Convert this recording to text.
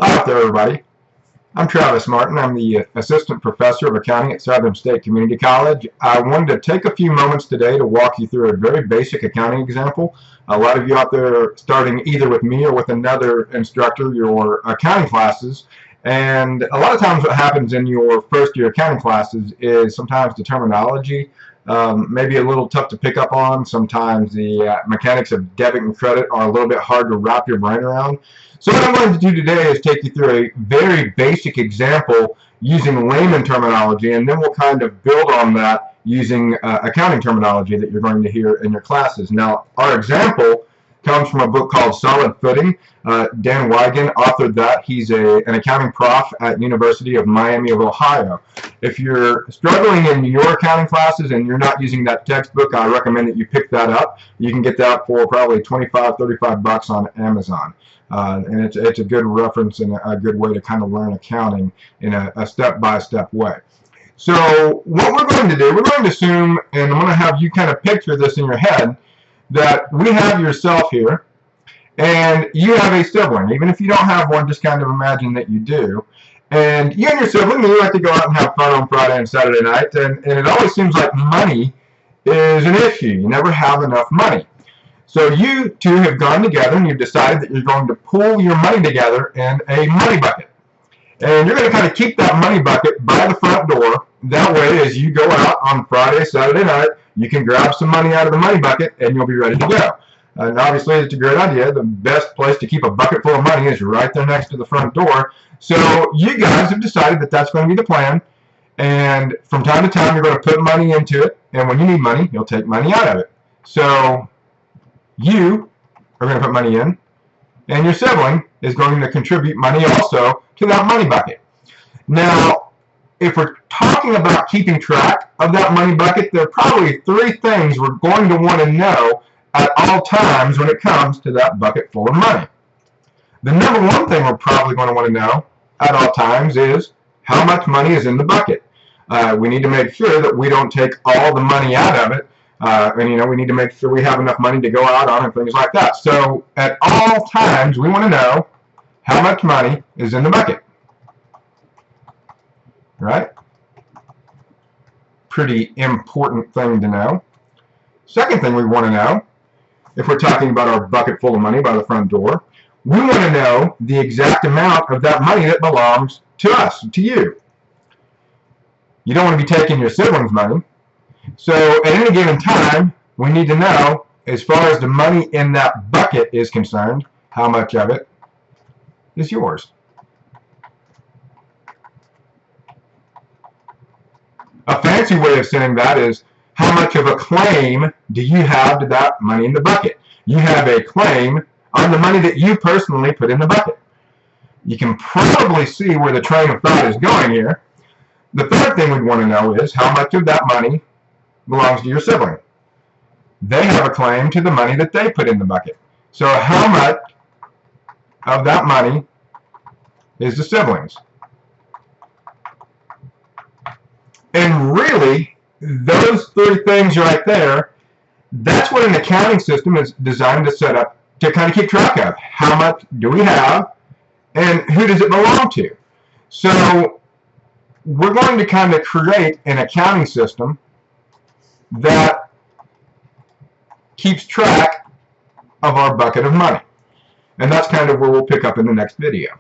Hi out there, everybody. I'm Travis Martin. I'm the Assistant Professor of Accounting at Southern State Community College. I wanted to take a few moments today to walk you through a very basic accounting example. A lot of you out there are starting either with me or with another instructor your accounting classes. And a lot of times what happens in your first year accounting classes is sometimes the terminology maybe a little tough to pick up on. Sometimes the mechanics of debit and credit are a little bit hard to wrap your brain around. So what I'm going to do today is take you through a very basic example using layman terminology, and then we'll kind of build on that using accounting terminology that you're going to hear in your classes. Now, our example comes from a book called Solid Footing. Dan Wigan authored that. He's an accounting prof at University of Miami of Ohio. If you're struggling in your accounting classes and you're not using that textbook, I recommend that you pick that up. You can get that for probably $25-35 on Amazon. And it's a good reference and a good way to kind of learn accounting in a step-by-step way. So what we're going to do, we're going to assume, and I'm going to have you kind of picture this in your head, that we have yourself here, and you have a sibling. Even if you don't have one, just kind of imagine that you do. And you and your sibling, you like to go out and have fun on Friday and Saturday night, and it always seems like money is an issue. You never have enough money. So you two have gone together and you've decided that you're going to pool your money together in a money bucket. And you're going to kind of keep that money bucket by the front door. That way, as you go out on Friday, Saturday night, you can grab some money out of the money bucket and you'll be ready to go. And obviously, it's a great idea. The best place to keep a bucket full of money is right there next to the front door. So you guys have decided that that's going to be the plan. And from time to time, you're going to put money into it. And when you need money, you'll take money out of it. So you are going to put money in, and your sibling is going to contribute money also to that money bucket. Now, if we're talking about keeping track of that money bucket, there are probably three things we're going to want to know at all times when it comes to that bucket full of money. The number one thing we're probably going to want to know at all times is how much money is in the bucket. We need to make sure that we don't take all the money out of it. And we need to make sure we have enough money to go out on and things like that. So at all times, we want to know how much money is in the bucket. Right? Pretty important thing to know. Second thing we want to know, if we're talking about our bucket full of money by the front door, we want to know the exact amount of that money that belongs to us, to you. You don't want to be taking your siblings' money. So at any given time, we need to know, as far as the money in that bucket is concerned, how much of it is yours. A fancy way of saying that is, how much of a claim do you have to that money in the bucket? You have a claim on the money that you personally put in the bucket. You can probably see where the train of thought is going here. The third thing we'd want to know is how much of that money belongs to your sibling. They have a claim to the money that they put in the bucket. So how much of that money is the siblings? And really, those three things right there, that's what an accounting system is designed to set up to kind of keep track of. How much do we have, and who does it belong to? So we're going to kind of create an accounting system that keeps track of our bucket of money. And that's kind of where we'll pick up in the next video.